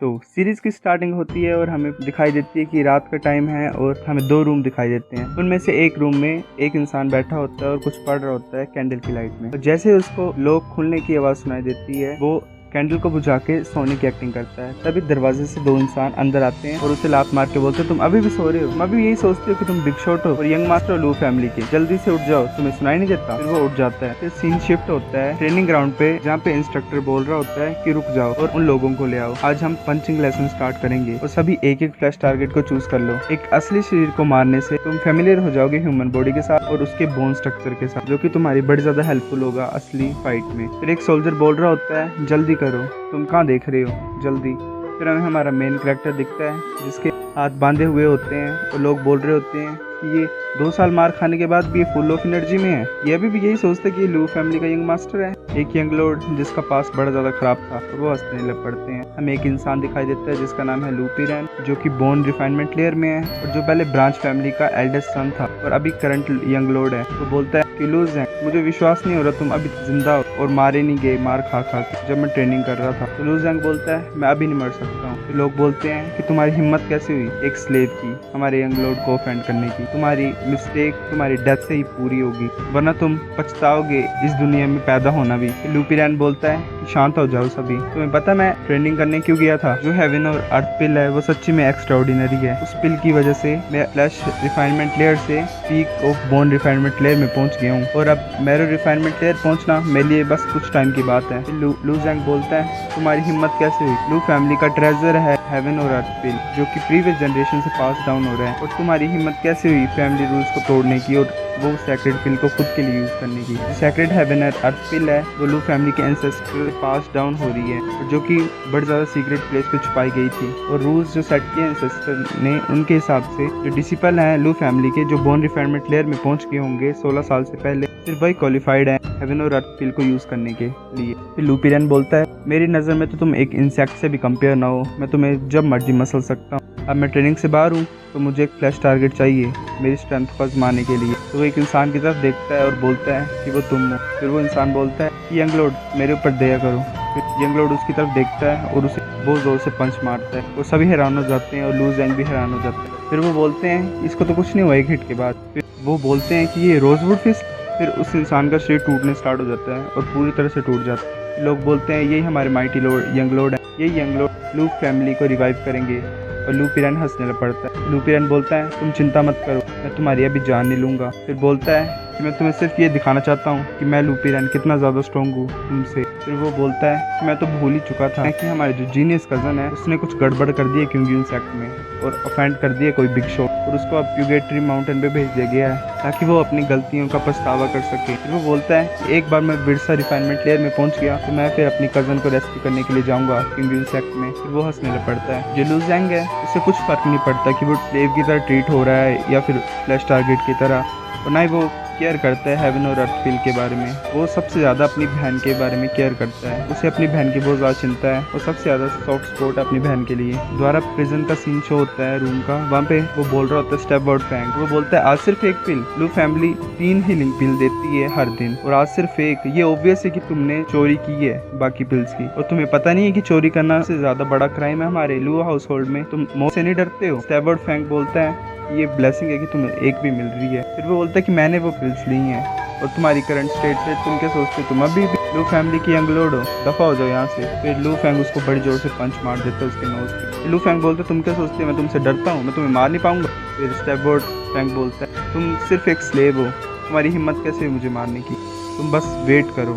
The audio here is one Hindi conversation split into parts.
तो सीरीज की स्टार्टिंग होती है और हमें दिखाई देती है कि रात का टाइम है और हमें 2 रूम दिखाई देते हैं। उनमें से एक रूम में एक इंसान बैठा होता है और कुछ पढ़ रहा होता है कैंडल की लाइट में। और जैसे उसको लॉक खुलने की आवाज सुनाई देती है वो कैंडल को बुझा के सोने की एक्टिंग करता है। तभी दरवाजे से 2 इंसान अंदर आते हैं और उसे लात मार के बोलते हैं तुम अभी भी सो रहे हो, तुम अभी यही सोचते हो कि तुम बिग शॉट हो और यंग मास्टर हो लू फैमिली के, जल्दी से उठ जाओ, तुम्हें सुनाई नहीं देता। फिर वो उठ जाता है। फिर सीन शिफ्ट होता है ट्रेनिंग ग्राउंड पे, जहाँ पे इंस्ट्रक्टर बोल रहा होता है कि रुक जाओ और उन लोगों को ले आओ, आज हम पंचिंग लेसन स्टार्ट करेंगे और सभी एक एक फ्लैश टारगेट को चूज कर लो। एक असली शरीर को मारने से तुम फेमिलियर हो जाओगे ह्यूमन बॉडी के साथ और उसके बोन स्ट्रक्चर के साथ, जो कि तुम्हारी बड़ी ज्यादा हेल्पफुल होगा असली फाइट में। फिर एक सोल्जर बोल रहा होता है जल्दी करो, तुम कहाँ देख रहे हो, जल्दी। फिर हमें हमारा मेन कैरेक्टर दिखता है जिसके हाथ बांधे हुए होते हैं और लोग बोल रहे होते हैं कि ये 2 साल मार खाने के बाद भी ये फुल ऑफ एनर्जी में है। ये अभी भी यही सोचता है कि लू फैमिली का यंग मास्टर है, एक यंग लॉर्ड जिसका पास बड़ा ज्यादा खराब था, और वो हंसने लग पड़ते हैं। हमें एक इंसान दिखाई देता है जिसका नाम है लू पिरेन, जो कि बोन रिफाइनमेंट लेयर में है और जो पहले ब्रांच फैमिली का एल्डेस्ट सन था और अभी करंट यंग लॉर्ड है। वो बोलता है कि लू ज़ैंग, मुझे विश्वास नहीं हो रहा तुम अभी जिंदा हो और मारे नहीं गए मार खा खा के जब मैं ट्रेनिंग कर रहा था। तो लू ज़ैंग बोलता है मैं अभी नहीं मर सकता हूँ। तो लोग बोलते हैं कि तुम्हारी हिम्मत कैसे हुई एक स्लेव की हमारे यंग लॉर्ड को ऑफेंड करने की, तुम्हारी मिस्टेक तुम्हारी डेथ से ही पूरी होगी, वरना तुम पछताओगे इस दुनिया में पैदा होना भी। लू पिरेन बोलता है कि शांत हो जाओ सभी, तुम्हें पता मैं ट्रेनिंग करने क्यों गया था? जो हेवन और अर्थ पिल है वो सच्ची में एक्स्ट्राऑर्डिनरी है। उस पिल की वजह से मैं फ्लैश रिफाइनमेंट लेयर से peak of bone refinement layer में पहुंच गया हूँ और अब मैरो रिफाइनमेंट लेयर पहुंचना मेरे लिए बस कुछ टाइम की बात है। लू ज़ैंग बोलता है तुम्हारी हिम्मत कैसे हुई? लू फैमिली का ट्रेजर है हेवन और अर्थ पिल, जो कि प्रीवियस जनरेशन से पास डाउन हो रहा है, और तुम्हारी हिम्मत कैसे हुई फैमिली रूल्स को तोड़ने की और वो सैक्रेड पिल को खुद के लिए यूज करने की? सैक्रेड हेवन और अर्थ पिल है वो लू फैमिली के एंसेस्टर से पास डाउन हो रही है, जो कि बड़ी ज्यादा सीक्रेट प्लेस पे छुपाई गई थी, और रूल्स जो सेट किए एंसेस्टर ने उनके हिसाब से जो डिसिपल हैं लू फैमिली के, जो बोन रिफाइनमेंट लेयर में पहुंच गए होंगे 16 साल से पहले, सिर्फ वही क्वालिफाइड है हेवन और अर्थ पिल को यूज करने के लिए। फिर लू पिरेन बोलता है मेरी नजर में तो तुम एक इंसेक्ट से भी कंपेयर ना हो, मैं तुम्हें जब मर्जी मसल सकता हूँ। अब मैं ट्रेनिंग से बाहर हूँ तो मुझे एक फ्लैश टारगेट चाहिए मेरी स्ट्रेंथ को आजमाने के लिए। तो वो एक इंसान की तरफ देखता है और बोलता है कि वो तुम हो। फिर वो इंसान बोलता है कि यंग लॉर्ड मेरे ऊपर दया करो। फिर यंग लॉर्ड उसकी तरफ देखता है और उसे बहुत जोर से पंच मारता है। वो सभी हैरान हो जाते हैं और लू ज़ैंग भी हैरान हो जाता है। फिर वो बोलते हैं इसको तो कुछ नहीं हुआ एक हिट के बाद। फिर वो बोलते हैं कि ये रोजवुड फिस्ट। फिर उस इंसान का शरीर टूटने स्टार्ट हो जाता है और पूरी तरह से टूट जाता है। लोग बोलते हैं यही हमारे माइटी लॉर्ड यंग लॉर्ड है, यही यंग लॉर्ड लू फैमिली को रिवाइव करेंगे। और लू पिरेन हंसने लग पड़ता है। लू पिरेन बोलता है तुम चिंता मत करो, मैं तुम्हारी अभी जान नहीं लूंगा। फिर बोलता है कि मैं तुम्हें सिर्फ ये दिखाना चाहता हूँ कि मैं लू पिरेन कितना ज्यादा स्ट्रॉन्ग हूँ तुमसे। फिर वो बोलता है कि मैं तो भूल ही चुका था कि हमारे जो जीनियस कजन है उसने कुछ गड़बड़ कर दी है क्यूंगियन सेक्ट में और ऑफेंड कर दिया कोई बिग शॉट, और उसको अब प्यूगेटरी माउंटेन पे भेज दिया गया है ताकि वो अपनी गलतियों का पछतावा कर सके। फिर वो बोलता है कि एक बार मैं बिरसा रिफाइनमेंट लेयर में पहुंच गया तो मैं फिर अपनी कजन को रेस्क्यू करने के लिए जाऊंगा क्यूंगियन सेक्ट में। फिर वो हंसने लग पड़ता है। जो लू ज़ैंग है उससे कुछ फर्क नहीं पड़ता कि वो स्लेव की तरह ट्रीट हो रहा है या फिर फ्लैश टारगेट की तरह, और ना ही वो केयर करता है हेवन और अर्थ पिल के बारे में। वो सबसे ज्यादा अपनी बहन के बारे में केयर करता है, उसे अपनी बहन की बहुत ज्यादा चिंता है और सबसे ज्यादा सॉफ्ट स्पॉट है अपनी बहन के लिए। द्वारा प्रिजन का सीन शो होता है रूम का, वहाँ पे वो बोल रहा होता है स्टेप आउट फैंग। वो बोलता है आज सिर्फ एक पिल, लू फैमिली 3 हीलिंग पिल देती है हर दिन और आज सिर्फ एक। ये ऑब्वियस है कि तुमने चोरी की है बाकी पिल्स की, और तुम्हें पता नहीं है कि चोरी करना से ज्यादा बड़ा क्राइम है हमारे लू हाउस होल्ड में, तुम मौत से नहीं डरते हो? स्टेप आउट फैंग बोलता है ये ब्लेसिंग है कि तुम्हें एक भी मिल रही है। फिर वो बोलता है कि मैंने वो पिल्स ली हैं और तुम्हारी करंट स्टेट पे तुम क्या सोचते हो, तुम अभी भी लू फैमिली की यंग लॉर्ड हो, दफा हो जाओ यहाँ से। फिर लू फैंग उसको बड़ी जोर से पंच मार देता है उसके नोज पे। लू फैंग बोलता है तुम क्या सोचते हो मैं तुमसे डरता हूँ, मैं तुम्हें मार नहीं पाऊंगा? फिर स्टेपबोर्ड फैंग बोलता है तुम सिर्फ एक स्लेव हो, तुम्हारी हिम्मत कैसे हुई मुझे मारने की, तुम बस वेट करो।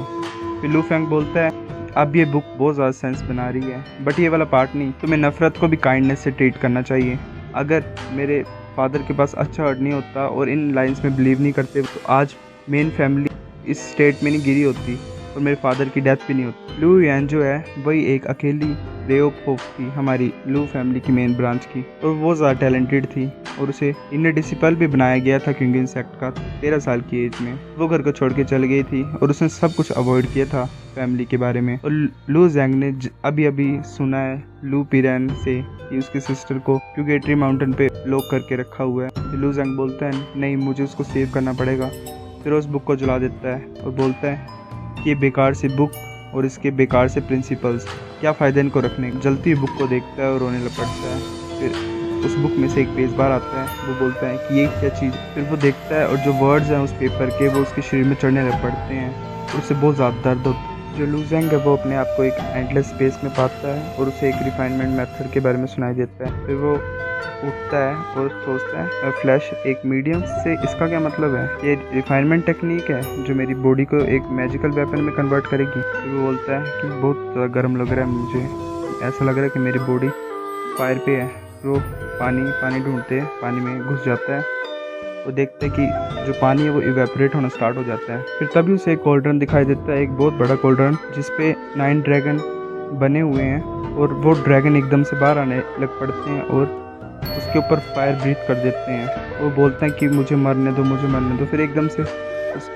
फिर लू फैंग बोलता है अब ये बुक बहुत ज़्यादा सेंस बना रही है, बट ये वाला पार्ट नहीं, तुम्हें नफरत को भी काइंडनेस से ट्रीट करना चाहिए। अगर मेरे फादर के पास अच्छा अर्ड नहीं होता और इन लाइंस में बिलीव नहीं करते तो आज मेन फैमिली इस स्टेट में नहीं गिरी होती और मेरे फादर की डेथ भी नहीं होती। लू यान जो है वही एक अकेली रे ऑफ होप थी हमारी लू फैमिली की मेन ब्रांच की, और वो ज़्यादा टैलेंटेड थी और उसे इनर डिसिपल भी बनाया गया था क्यूंगियन सेक्ट का 13 साल की एज में। वो घर को छोड़ के चल गई थी और उसने सब कुछ अवॉइड किया था फैमिली के बारे में। और लू ज़ैंग ने अभी अभी सुना है लू पिरेन से कि उसकी सिस्टर को प्यूगेटरी माउंटेन पे लॉक करके रखा हुआ है। लू ज़ैंग बोलता है नहीं मुझे उसको सेव करना पड़ेगा। फिर उस बुक को जला देता है और बोलता है कि ये बेकार सी बुक और इसके बेकार से प्रिंसिपल्स क्या फ़ायदा इनको रखने का। जलती हुई बुक को देखता है और रोने लग पड़ता है। फिर उस बुक में से एक पेज बाहर आता है। वो बोलता है कि ये क्या चीज़। फिर वो देखता है और जो वर्ड्स हैं उस पेपर के वो उसके शरीर में चढ़ने लग पड़ते हैं और उससे बहुत ज़्यादा दर्द होता है। जो लू ज़ेंग है वो अपने आप को एक एंडलेस स्पेस में पाता है और उसे एक रिफाइनमेंट मेथड के बारे में सुनाई देता है। फिर वो उठता है और सोचता है फ्लैश एक मीडियम से इसका क्या मतलब है। ये रिफाइनमेंट टेक्निक है जो मेरी बॉडी को एक मैजिकल वेपन में कन्वर्ट करेगी। फिर वो बोलता है कि बहुत ज़्यादा गर्म लग रहा है, मुझे ऐसा लग रहा है कि मेरी बॉडी फायर पे है। वो पानी ढूंढते पानी में घुस जाता है। वो देखते हैं कि जो पानी है वो इवेपोरेट होना स्टार्ट हो जाता है। फिर तभी उसे एक कोल्ड्रन दिखाई देता है, एक बहुत बड़ा कोल्ड्रन जिसपे 9 ड्रैगन बने हुए हैं और वो ड्रैगन एकदम से बाहर आने लग पड़ते हैं और उसके ऊपर फायर ब्रीथ कर देते हैं। वो बोलते हैं कि मुझे मरने दो, मुझे मरने दो। फिर एकदम से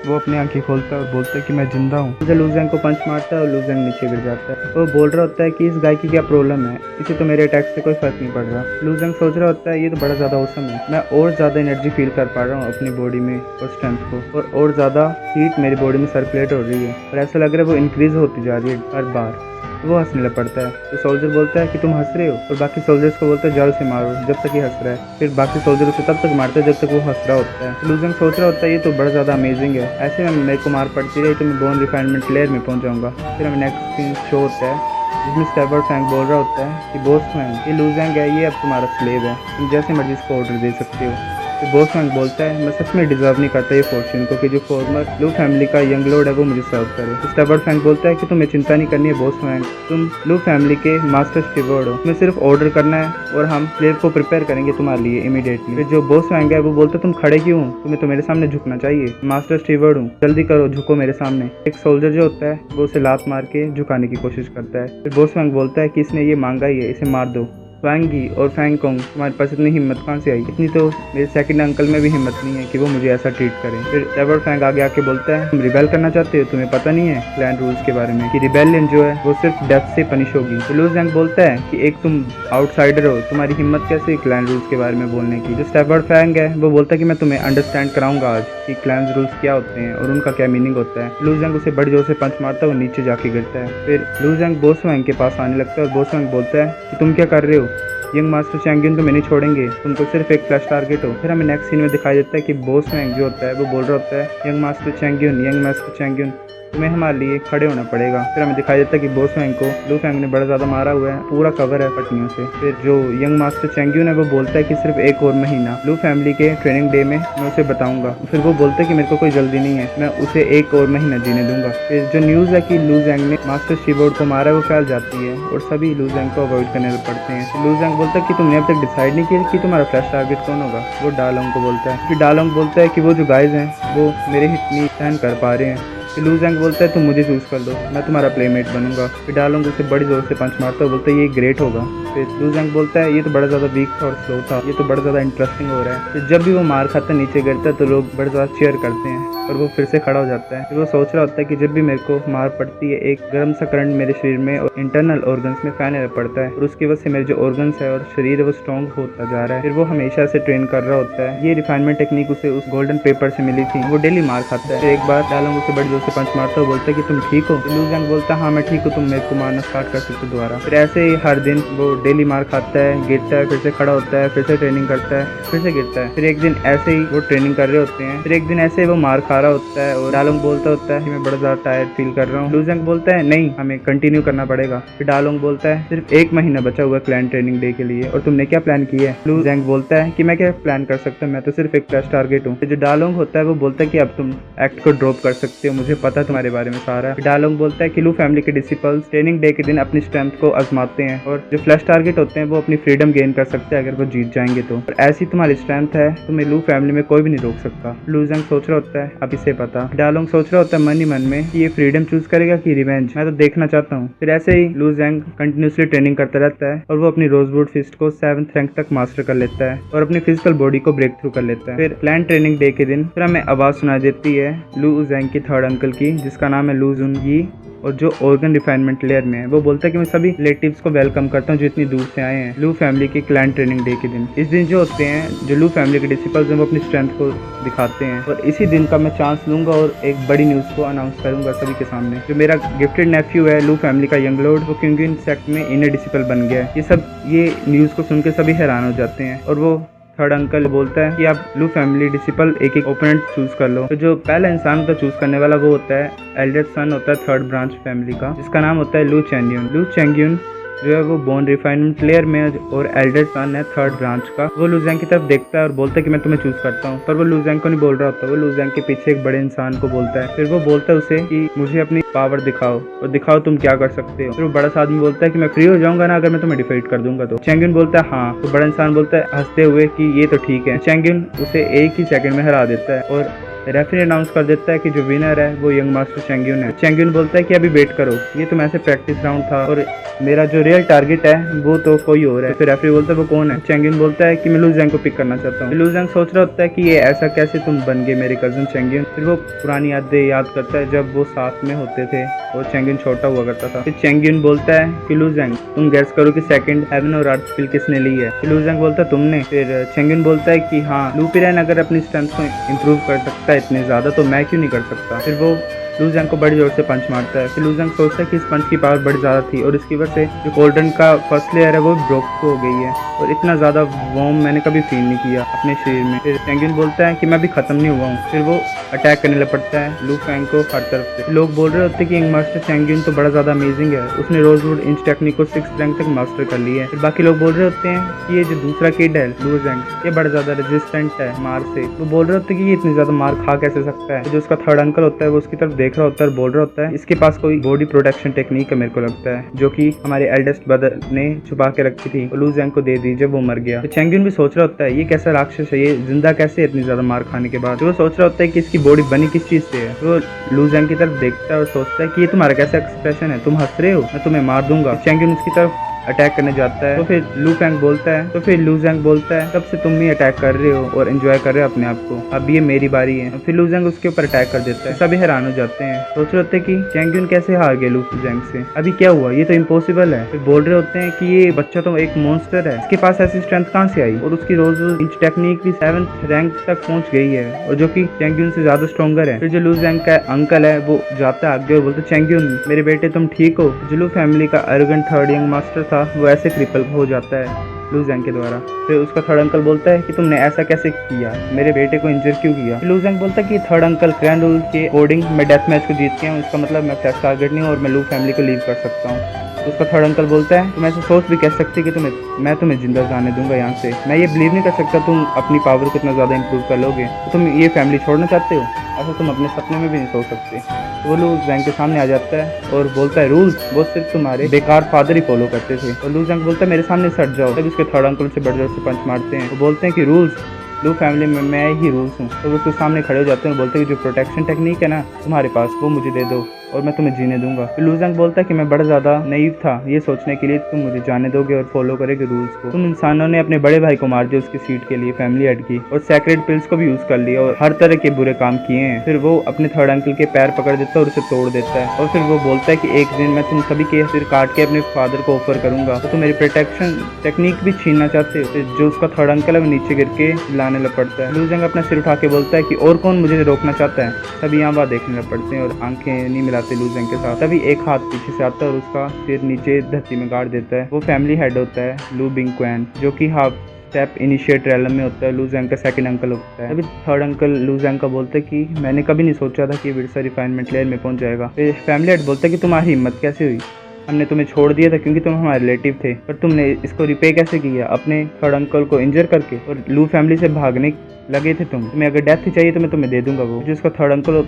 वो अपनी आंखें खोलता है और बोलता है कि मैं जिंदा हूँ। जब लू ज़ेंग को पंच मारता है और लू ज़ेंग नीचे गिर जाता है। वो बोल रहा होता है कि इस गाय की क्या प्रॉब्लम है, इसे तो मेरे अटैक से कोई फर्क नहीं पड़ रहा। लू ज़ेंग सोच रहा होता है ये तो बड़ा ज़्यादा औसम है, मैं और ज़्यादा एनर्जी फील कर पा रहा हूँ अपनी बॉडी में और स्ट्रेंथ को, और ज़्यादा हीट मेरी बॉडी में सर्कुलेट हो रही है और ऐसा लग रहा है वो इंक्रीज होती जा रही है हर बार। वो हंसने लग पड़ता है। तो सोल्जर बोलता है कि तुम हंस रहे हो, और बाकी सोल्जर्स को बोलता है जाल से मारो जब तक ये हंस रहा है। फिर बाकी सोल्जर उसे तब तक मारते हैं जब तक वो हंस रहा होता है। लू ज़ेंग सोच रहा होता है ये तो बड़ा ज़्यादा अमेजिंग है, ऐसे में मेरे को मार पड़ती रही तो मैं बोन रिफाइनमेंट लेयर में पहुंच जाऊंगा। फिर हमें नेक्स्ट सीन शो होता है जिसमें स्टेवर्ड फैंग बोल रहा होता है कि बॉस फैंग ये लू ज़ेंग है, ये अब तुम्हारा स्लेव है, तुम जैसे मर्जी इसको ऑर्डर दे सकते हो। तो बॉस फैंग बोलता है मैं सच में डिजर्व नहीं करता ये फॉर्च्यून को कि जो फॉर्मर लू फैमिली का यंग लॉर्ड है वो मुझे सर्व करे। तो स्टेवर्ड फैंग बोलता है कि तुम्हें चिंता नहीं करनी है बॉस फैंग, तुम लू फैमिली के मास्टर स्टीवर्ड हो, तुम्हें सिर्फ ऑर्डर करना है और हम स्लेव को प्रिपेयर करेंगे तुम्हारे लिए इमीडिएटली। फिर जो बॉस फैंग है वो बोलता है तुम खड़े क्यों, तुम्हें तो मेरे सामने झुकना चाहिए, मास्टर स्टीवर्ड हूँ, जल्दी करो झुको मेरे सामने। एक सोल्जर जो होता है वो उसे लात मार के झुकाने की कोशिश करता है। फिर बॉस फैंग बोलता है कि इसने ये मांगा ही है, इसे मार दो। फैंगी और फैंगकोंग तुम्हारे पास इतनी हिम्मत कहाँ से आई, इतनी तो मेरे सेकंड अंकल में भी हिम्मत नहीं है कि वो मुझे ऐसा ट्रीट करें। फिर स्टेवर्ड फैंग आगे आके बोलता है तुम रिबेल करना चाहते हो, तुम्हें पता नहीं है क्लैन रूल्स के बारे में कि रिबेलियन जो है वो सिर्फ डेथ से पनिश होगी। तो लू ज़ेंग बोलता है कि एक तुम आउटसाइडर हो, तुम्हारी हिम्मत कैसे क्लैन रूल्स के बारे में बोलने की। जो स्टेवर्ड फैंग है वो बोलता है कि मैं तुम्हें अंडरस्टैंड कराऊंगा आज कि क्लैन रूल्स क्या होते हैं और उनका क्या मीनिंग होता है। लू ज़ेंग उसे बड़ी जोर से पंच मारता है और नीचे जाके गिरता है। फिर लू ज़ेंग बॉस फैंग के पास आने लगता है और बॉस फैंग बोलता है कि तुम क्या कर रहे हो, यंग मास्टर चैंगियन तो मैं नहीं छोड़ेंगे, तुम तो सिर्फ एक फ्लैश टारगेट हो। फिर हमें नेक्स्ट सीन में दिखाई देता है कि बॉस फैंग जो होता है वो बोल रहा होता है यंग मास्टर चैंगियन तुम्हें हमारे लिए खड़े होना पड़ेगा। फिर हमें दिखाई देता है कि बॉस फैंग को लू फैंग ने बड़ा ज़्यादा मारा हुआ है, पूरा कवर है पटनियों से। फिर जो यंग मास्टर चैंगियन है वो बोलता है कि सिर्फ एक और महीना लू फैमिली के ट्रेनिंग डे में मैं उसे बताऊंगा। फिर वो बोलता है कि मेरे को कोई जल्दी नहीं है, मैं उसे एक और महीना जीने दूंगा। फिर जो न्यूज़ है कि लू ज़ेंग ने मास्टर स्टीवर्ड को मारा है वो फैल जाती है और सभी लू ज़ेंग को अवॉइड करने लग पड़ते हैं। लू ज़ेंग बोलता है कि तुमने अब तक डिसाइड नहीं किया कि तुम्हारा फ्लैश टारगेट कौन होगा। वो डालोंग को बोलता है। फिर डालोंग बोलता है कि वो जो गाइज हैं वो मेरे हिट नहीं सहन कर पा रहे हैं। लू ज़ेंग बोलता है तुम मुझे चूज कर दो, मैं तुम्हारा प्लेमेट बनूंगा। फिर डालोंग उसे बड़ी जोर से पंच मारता है, बोलता है ये ग्रेट होगा। फिर लू ज़ेंग बोलता है ये तो बड़ा ज़्यादा वीक था और स्लो था, ये तो बड़ा ज़्यादा इंटरेस्टिंग हो रहा है। फिर जब भी वो मार खाता है नीचे गिरता है तो लोग बड़ा ज़्यादा चीयर करते हैं और वो फिर से खड़ा हो जाता है। फिर वो सोच रहा होता है कि जब भी मेरे को मार पड़ती है एक गर्म सा करंट मेरे शरीर में और इंटरनल ऑर्गन्स में फैलने पड़ता है और उसकी वजह से मेरे जो ऑर्गन्स है और शरीर है वो स्ट्रॉन्ग होता जा रहा है। फिर वो हमेशा से ट्रेन कर रहा होता है। ये रिफाइनमेंट टेक्निक उसे उस गोल्डन पेपर से मिली थी। वो डेली मार खाता है। फिर एक बार डालोंग उसे बड़ी जोर से पंच मारता है, बोलता है कि तुम ठीक हो। लू ज़ेंग बोलता है हाँ मैं ठीक हूँ, तुम मेरे को मारना स्टार्ट कर सकते हो दोबारा। फिर ऐसे ही हर दिन वो डेली मार खाता है, गिरता है, फिर से खड़ा होता है, फिर से ट्रेनिंग करता है, फिर से गिरता है। फिर एक दिन ऐसे ही वो ट्रेनिंग कर रहे होते हैं। फिर एक दिन ऐसे ही वो मार खा रहा होता है और डालोंग बोलता होता है कि मैं बड़ा ज़्यादा टायर्ड फील कर रहा हूँ। लू ज़ेंग बोलता है नहीं हमें कंटिन्यू करना पड़ेगा। फिर डालोंग बोलता है सिर्फ एक महीना बचा हुआ है क्लैन ट्रेनिंग डे के लिए और तुमने क्या प्लान किया है। लू ज़ेंग बोलता है कि मैं क्या प्लान कर सकता हूँ, मैं तो सिर्फ एक फ्लैश टारगेट हूँ। जो डालोंग होता है वो बोलता है कि अब तुम एक्ट को ड्रॉप कर सकते हो, मुझे पता है तुम्हारे बारे में सारा। डालोंग बोलता है कि लू फैमिली के डिसिपल्स ट्रेनिंग डे के दिन अपनी स्ट्रेंथ को आजमाते हैं और जो फ्लैश टारगेट होते हैं वो अपनी फ्रीडम गेन कर सकते हैं अगर वो जीत जाएंगे तो। और ऐसी तुम्हारी स्ट्रेंथ है, तुम्हें लू फैमिली में कोई भी नहीं रोक सकता। लू ज़ेंग सोच रहा होता है अब इसे पता। डालोंग सोच रहा होता है मन ही मन में कि ये फ्रीडम चूज करेगा कि रिवेंज, मैं तो देखना चाहता हूँ। फिर ऐसे ही लू ज़ेंग कंटिन्यूसली ट्रेनिंग करता रहता है और वो अपनी रोजवुड फिस्ट को 7th रैंक तक मास्टर कर लेता है और अपनी फिजिकल बॉडी को ब्रेक थ्रू कर लेता है। फिर प्लान ट्रेनिंग डे के दिन फिर हमें आवाज सुनाई देती है लू ज़ेंग की थर्ड अंकल की, जिसका नाम है लू ज़ुन यी और जो ऑर्गन रिफाइनमेंट लेयर में है। वो बोलता है कि मैं सभी रिलेटिव्स को वेलकम करता हूँ जो इतनी दूर से आए हैं लू फैमिली के क्लैन ट्रेनिंग डे के दिन। इस दिन जो होते हैं, जो लू फैमिली के डिसिपल्स हैं, वो अपनी स्ट्रेंथ को दिखाते हैं और इसी दिन का मैं चांस लूंगा और एक बड़ी न्यूज़ को अनाउंस करूंगा सभी के सामने। जो मेरा गिफ्टेड नेफ्यू है लू फैमिली का यंग लॉर्ड, वो क्विंगविन सेक्ट में इनर डिसिपल बन गया है। ये न्यूज़ को सुन के सभी हैरान हो जाते हैं और वो थर्ड अंकल बोलता है कि आप लू फैमिली डिसिपल एक ओपोनेंट चूज कर लो। तो जो पहला इंसान होता है चूज करने वाला वो होता है एल्डर सन होता है थर्ड ब्रांच फैमिली का, जिसका नाम होता है लू चैंगयुन। लू चैंगयुन जो है वो बोन रिफाइनमेंट प्लेयर में और एल्डर सन है थर्ड ब्रांच का। वो लू ज़ैंग की तरफ देखता है और बोलता है कि मैं तुम्हें चूज करता हूँ, पर वो लू ज़ैंग को नहीं बोल रहा होता। वो लू ज़ैंग के पीछे एक बड़े इंसान को बोलता है। फिर वो बोलता है उसे कि मुझे अपनी पावर दिखाओ और दिखाओ तुम क्या कर सकते हो। फिर वो बड़ा सा आदमी बोलता है कि मैं फ्री हो जाऊंगा ना अगर मैं तुम्हें डिफीट कर दूंगा तो। चैंगयुन बोलता है हाँ। तो बड़ा इंसान बोलता है हंसते हुए कि ये तो ठीक है। चैंगयुन उसे एक ही सेकंड में हरा देता है और रेफरी अनाउंस कर देता है कि जो विनर है वो यंग मास्टर चैंगयुन है। चैंगयुन बोलता है कि अभी वेट करो, ये तो ऐसे प्रैक्टिस राउंड था और मेरा जो रियल टारगेट है वो तो कोई और है। फिर रेफरी बोलता है वो कौन है। चैंगयुन बोलता है कि मैं लू ज़ैंग को पिक करना चाहता हूँ। लू ज़ैंग सोच रहा होता है कि ये ऐसा कैसे तुम बन गए मेरे कजन चैंगयुन। फिर वो पुरानी यादें याद करता है जब वो साथ में होते थे और चैंगयुन छोटा हुआ करता था। फिर चैंगयुन बोलता है कि लू ज़ैंग तुम गैस करो कि सेकंड हेवन और अर्थ पिल किसने ली है। फिर लू ज़ैंग बोलता है तुमने। फिर चैंगयुन बोलता है कि हाँ, लू पिरेन अगर अपनी स्ट्रेंथ को इम्प्रूव कर सकता है इतने ज्यादा तो मैं क्यों नहीं कर सकता। फिर वो लू ज़ैंग को बड़ी जोर से पंच मारता है। फिर लू ज़ैंग सोचता है कि इस पंच की पावर बड़ी ज़्यादा थी और इसकी वजह से जो गोल्डन का फर्स्ट लेयर है वो ब्रोक हो गई है और इतना ज़्यादा वार्म मैंने कभी फील नहीं किया अपने शरीर में। फिर चैंगयुन बोलता है कि मैं भी खत्म नहीं हुआ हूँ। फिर वो अटैक करने लग पड़ता है लू फैंग को हर तरफ से। लोग बोल रहे होते हैं कि यंग मास्टर चैंगयुन तो बड़ा ज़्यादा अमेजिंग है, उसने रोजवुड इंच टेक्निक को 6th रैंक तक मास्टर कर लिया है। फिर बाकी लोग बोल रहे होते हैं कि ये जो दूसरा किड है लू ज़ैंग, ये बड़ा ज़्यादा रेजिस्टेंट है मार से। वो बोल रहे होते हैं कि ये इतनी ज़्यादा मार खा कैसे सकता है। जो उसका थर्ड अंकल होता है वो उसकी तरफ देख रहा होता है और बोल रहा होता है इसके पास कोई बॉडी प्रोटेक्शन टेक्निक है मेरे को लगता है, जो कि हमारे एल्डेस्ट ब्रदर ने छुपा के रखी थी, लू ज़ैंग को दे दी जब वो मर गया। तो चैंगयुन भी सोच रहा होता है ये कैसा राक्षस है, ये जिंदा कैसे इतनी ज्यादा मार खाने के बाद। तो वो सोच रहा होता है कि इसकी बॉडी बनी किस चीज से है। वो लू ज़ैंग की तरफ देखता है और सोचता है कि ये तुम्हारा कैसा एक्सप्रेशन है, तुम हंस रहे हो, मैं तुम्हें मार दूंगा। चैंगयुन उसकी तरफ अटैक करने जाता है। तो फिर लू ज़ैंग बोलता है तब से तुम ही अटैक कर रहे हो और एंजॉय कर रहे हो अपने आप को, अब ये मेरी बारी है। फिर लू ज़ैंग उसके ऊपर अटैक कर देता है। सभी हैरान हो जाते हैं, सोच रहे होते हैं कि चैंगयुन कैसे हार गए लू ज़ैंग से, अभी क्या हुआ, ये तो इम्पॉसिबल है। फिर बोल रहे होते हैं कि ये बच्चा तो एक मॉन्स्टर है, इसके पास ऐसी स्ट्रेंथ कहाँ से आई और उसकी रोज इंच टेक्निक भी 7th रैंक तक पहुंच गई है और जो कि चैंगयुन से ज्यादा स्ट्रॉन्गर है। फिर जो लू ज़ैंग का अंकल है वो जाता है आगे और बोलते चैंगयुन मेरे बेटे तुम ठीक हो। जो लू फैमिली का एरोगेंट थर्ड यंग मास्टर था वो ऐसे क्रिपल हो जाता है लू ज़ैंग के द्वारा। फिर उसका थर्ड अंकल बोलता है कि तुमने ऐसा कैसे किया, मेरे बेटे को इंजर क्यों किया। लू ज़ैंग बोलता है कि थर्ड अंकल ग्रैंड रूल के अकॉर्डिंग मैं डेथ मैच को जीत गया हूँ, इसका मतलब मैं फ्रेश टारगेट नहीं हूँ और मैं लू फैमिली को लीव कर सकता हूँ। तो उसका थर्ड अंकल बोलता है तुम ऐसे सोच भी कह सकते कि मैं तुम्हें जिंदा जाने दूंगा यहाँ से, मैं ये बिलीव नहीं कर सकता तुम अपनी पावर को इतना ज्यादा इंप्रूव कर लोगे, तो तुम ये फैमिली छोड़ना चाहते हो, ऐसा तुम अपने सपने में भी नहीं सोच सकते। तो वो लू ज़ैंग के सामने आ जाता है और बोलता है रूल्स वो सिर्फ तुम्हारे बेकार फादर ही फॉलो करते थे। और लू ज़ैंग बोलता है मेरे सामने सट जाओ। तब उसके थर्ड अंकल से बड़े जोर से पंच मारते हैं। वो बोलते हैं कि रूल्स लू फैमिली में मैं ही रूल्स हूँ। तो वो उसके सामने खड़े हो जाते हैं और बोलते हैं कि जो प्रोटेक्शन टेक्निक है ना तुम्हारे पास वो मुझे दे दो और मैं तुम्हें जीने दूंगा। फिर लू ज़ैंग बोलता है कि मैं बड़ा ज्यादा नईव था ये सोचने के लिए तुम मुझे जाने दोगे और फॉलो करोगे रूल्स को। तुम इंसानों ने अपने बड़े भाई को मार दिया उसकी सीट के लिए फैमिली हेड की, और सेक्रेट पिल्स को भी यूज कर लिया और हर तरह के बुरे काम किए हैं। फिर वो अपने थर्ड अंकल के पैर पकड़ देता है और उसे तोड़ देता है और फिर वो बोलता है कि एक दिन मैं तुम सभी के सिर काट के अपने फादर को ऑफर करूंगा, तो तुम मेरी प्रोटेक्शन टेक्निक भी छीनना चाहते हो। फिर जो उसका थर्ड अंकल है वो नीचे गिर के लाने लग पड़ता है। लू ज़ैंग अपना सिर उठा के बोलता है कि और कौन मुझे रोकना चाहता है। सभी यहाँ बात देखने लग पड़ते हैं और आंखें नहीं मिलाते लू ज़ैंग के साथ। तभी एक हाथ पीछे से आता है और उसका सिर नीचे धरती में गाड़ देता है। वो फैमिली हेड होता है लू बिंगक्वैन, जो कि हाफ स्टेप इनिशिएट रैलम में होता है, लू ज़ैंग का सेकंड अंकल होता है। तभी थर्ड अंकल लू ज़ैंग का बोलता है कि मैंने कभी नहीं सोचा था कि विरसा रिफाइनमेंट लेयर में पहुंच जाएगा। फिर फैमिली हेड बोलता है कि तुम्हारी हिम्मत कैसे हुई, हमने तुम्हें छोड़ दिया था क्योंकि तुम हमारे रिलेटिव थे, पर तुमने इसको रिपे कैसे किया अपने थर्ड अंकल को इंजर करके, और लू फैमिली से भागने लगे थे तुम्हें अगर डेथ ही चाहिए तो मैं तुम्हें दे दूंगा। वो जो उसका थर्ड अंकल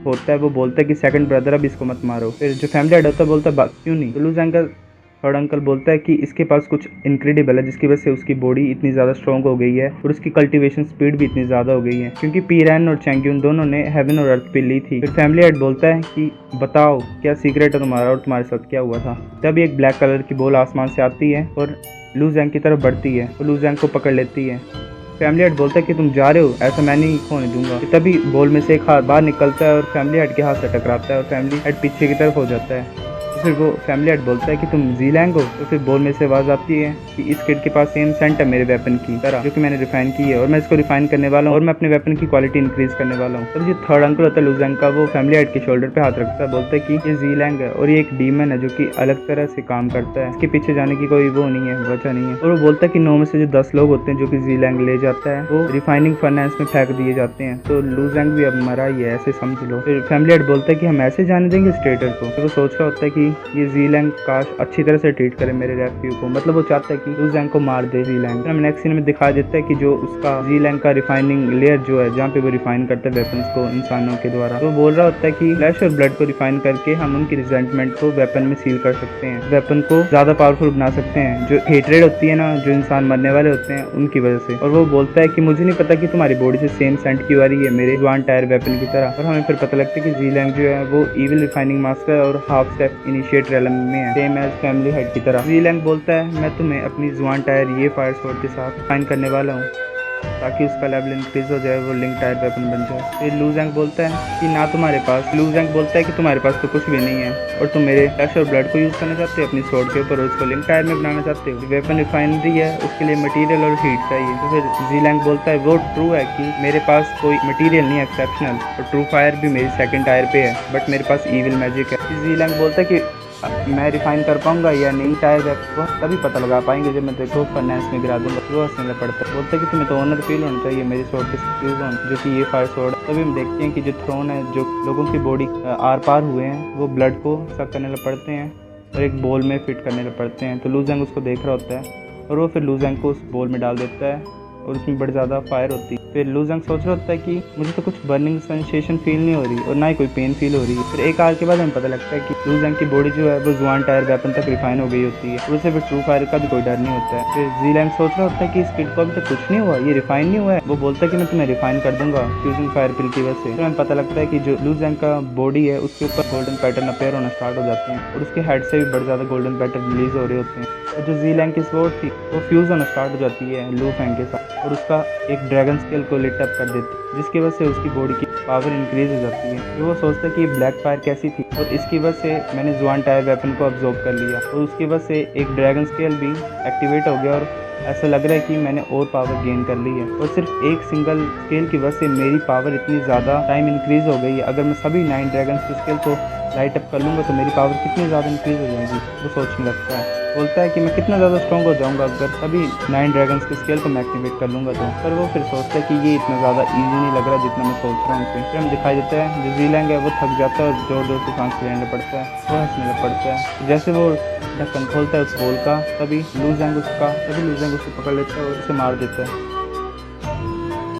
होता है वो बोलता है कि सेकंड ब्रदर अब इसको मत मारो। फिर जो फैमिली हेड होता है बोलता है क्यों नहीं। तो लू ज़ैंग का थर्ड अंकल बोलता है कि इसके पास कुछ इनक्रेडिबल है जिसकी वजह से उसकी बॉडी इतनी ज़्यादा स्ट्रॉन्ग हो गई है और उसकी कल्टीवेशन स्पीड भी इतनी ज़्यादा हो गई है क्योंकि पीरैन और चैंगयुन दोनों ने हेवन और अर्थ पे ली थी। फिर फैमिली हेड बोलता है कि बताओ क्या सीक्रेट है तुम्हारा और तुम्हारे साथ क्या हुआ था। तब एक ब्लैक कलर की बॉल आसमान से आती है और लू ज़ैंग की तरफ बढ़ती है और लू ज़ैंग को पकड़ लेती है। फैमिली हेड बोलता है कि तुम जा रहे हो, ऐसा मैं नहीं होने दूंगा। तभी बॉल में से एक हाथ बाहर निकलता है और फैमिली हेड के हाथ से टकराता है और फैमिली हेड पीछे की तरफ हो जाता है। फिर वो फैमिली हेड बोलता है कि तुम जीलैंग हो। तो फिर बोल में से आवाज आती है कि इस किड के पास सेम सेंट है मेरे वेपन की तरह, जो कि मैंने रिफाइन की है और मैं इसको रिफाइन करने वाला हूँ और मैं अपने वेपन की क्वालिटी इंक्रीज करने वाला हूँ। तब जो थर्ड अंकल होता है लूजैंग का, वो फैमिली हेड के शोल्डर पे हाथ रखता है, बोलता है कि ये जीलैंग है और ये एक डीमन है जो कि अलग तरह से काम करता है, इसके पीछे जाने की कोई वो नहीं है, वजह नहीं है। और वो बोलता है कि 9 में से जो 10 लोग होते हैं जो कि जीलैंग ले जाता है वो रिफाइनिंग फर्नेस में फेंक दिए जाते हैं। तो लूजैंग भी अब मरा ही है, ऐसे समझ लो। फिर फैमिली हेड बोलता है कि हम ऐसे जाने देंगे स्ट्रेटर को। तो वो सोच रहा होता है कि ये जीलैंग काश अच्छी तरह से ट्रीट करे मेरे रेफ्यू को, मतलब वो चाहता है कि लूजैंग को मार दे जीलैंग। हम नेक्स्ट सीन में दिखा देता है कि जो उसका जीलैंग का रिफाइनिंग लेयर जो है जहाँ पे वो रिफाइन करता है वेपन्स को इंसानों के द्वारा, तो वो बोल रहा होता है कि फ्लैश और ब्लड को रिफाइन करके हम उनकी रिजेंटमेंट को वेपन में सील कर सकते हैं, वेपन को ज्यादा पावरफुल बना सकते हैं, जो हेटरेड होती है ना, जो इंसान मरने वाले होते हैं उनकी वजह से। और वो बोलता है कि मुझे नहीं पता कि तुम्हारी बॉडी से सेम सेंट क्यों आ रही है मेरे जवान टायर वेपन की तरह। और हमें फिर पता लगता है कि जीलैंग जो है वो इविल रिफाइनिंग मास्टर और हाफ स्टेप इनिशिएट रेलम में है, सेम एज फैमिली हेड की तरह। जीलैंग बोलता है मैं तुम्हें अपनी जुआन टायर ये फायर स्वॉर्ड के साथ रिफाइन करने वाला हूँ ताकि उसका लेवल इंक्रीज हो जाए, वो लिंक टायर वेपन बन जाए। फिर लूजैंग बोलता है कि ना तुम्हारे पास, लूजैंग बोलता है कि तुम्हारे पास तो कुछ भी नहीं है और तुम मेरे फ्लैश और ब्लड को यूज करना चाहते हो अपनी स्वॉर्ड के ऊपर और उसको लिंक टायर में बनाना चाहते हो। वेपन रिफाइनरी है, उसके लिए मटेरियल और हीट चाहिए। तो फिर जीलैंग बोलता है वो ट्रू है कि मेरे पास कोई मटेरियल नहीं है एक्सेप्शनल, और ट्रू फायर भी मेरी सेकंड टायर पे है, बट मेरे पास ईविल मैजिक है। जीलैंग बोलता है कि मैं रिफाइन कर पाऊंगा या नहीं टायर वेप को तभी पता लगा पाएंगे जब मैं देखो फर्नेस में गिरा दूंगा। वो हंसने पड़ता है, बोलता है कि तुम्हें तो ऑनर फील होना चाहिए मेरी स्वॉर्ड के फ्यूज ऑन, जो कि ये फायर स्वॉर्ड। तभी हम देखते हैं कि जो थ्रोन है, जो लोगों की बॉडी आर पार हुए हैं, वो ब्लड को सक करने लग पड़ते हैं और एक बोल में फिट करने लग पड़ते हैं। तो लूजैंग उसको देख रहा होता है और वो फिर लूजैंग को उस बोल में डाल देता है और उसमें बड़ी ज़्यादा फायर होती है। फिर लूजैंग सोच रहा होता है कि मुझे तो कुछ बर्निंग सेंसेशन फील नहीं हो रही और ना ही कोई पेन फील हो रही है। फिर एक आवर के बाद हमें पता लगता है कि लूजैंग की बॉडी जो है वो जुआन टायर वेपन तक रिफाइन हो गई होती है और उसे फिर ट्रू फायर का भी कोई डर नहीं होता है। फिर जीलैंग सोच रहा होता है कि इस किड को अभी तक कुछ नहीं हुआ, ये रिफाइन नहीं हुआ है। वो बोलता है कि मैं तुम्हें रिफाइन कर दूंगा फ्यूजिंग फायर पिल की वजह से। फिर हमें पता लगता है कि जो लूजैंग का बॉडी है उसके ऊपर गोल्डन पैटर्न अपेयर होना स्टार्ट हो जाते हैं और उसके हेड से भी बड़े ज़्यादा गोल्डन पैटर्न रिलीज हो रहे होते हैं। और जो जीलैंग की स्वॉर्ड थी वो फ्यूज होना स्टार्ट हो जाती है लू फैंग के साथ और उसका एक ड्रैगन स्केल को लिट अप कर देती है, जिसकी वजह से उसकी बॉडी की पावर इंक्रीज हो जाती है। फिर वो सोचता है कि ब्लैक फायर कैसी थी और इसकी वजह से मैंने जुआन टायर वेपन को अब्जॉर्ब कर लिया और उसकी वजह से एक ड्रैगन स्केल भी एक्टिवेट हो गया और ऐसा लग रहा है कि मैंने और पावर गेन कर ली है। और सिर्फ एक सिंगल स्केल की वजह से मेरी पावर इतनी ज़्यादा टाइम इंक्रीज हो गई है। अगर मैं सभी 9 ड्रैगन के स्केल को लाइट अप कर लूँगा तो मेरी पावर कितनी ज़्यादा इंक्रीज हो जाएगी। वो सोचने लगता है, बोलता है कि मैं कितना ज़्यादा स्ट्रॉन्ग हो जाऊंगा अगर सभी 9 ड्रैगन्स के स्केल को मैं एक्टिवेट कर लूँगा तो। पर वो फिर सोचता है कि ये इतना ज़्यादा ईजी नहीं लग रहा जितना मैं सोच रहा हूँ इसे। फिर हम दिखाई देता है जो जीलैंग है वो थक जाता है और जोर जोर से सांस लेने पड़ता है, वो हंसने लग पड़ता है। जैसे वो ढक्कन खोलता है उस होल का, तभी लूजैंग उसको पकड़ लेता है और उसे मार देता है।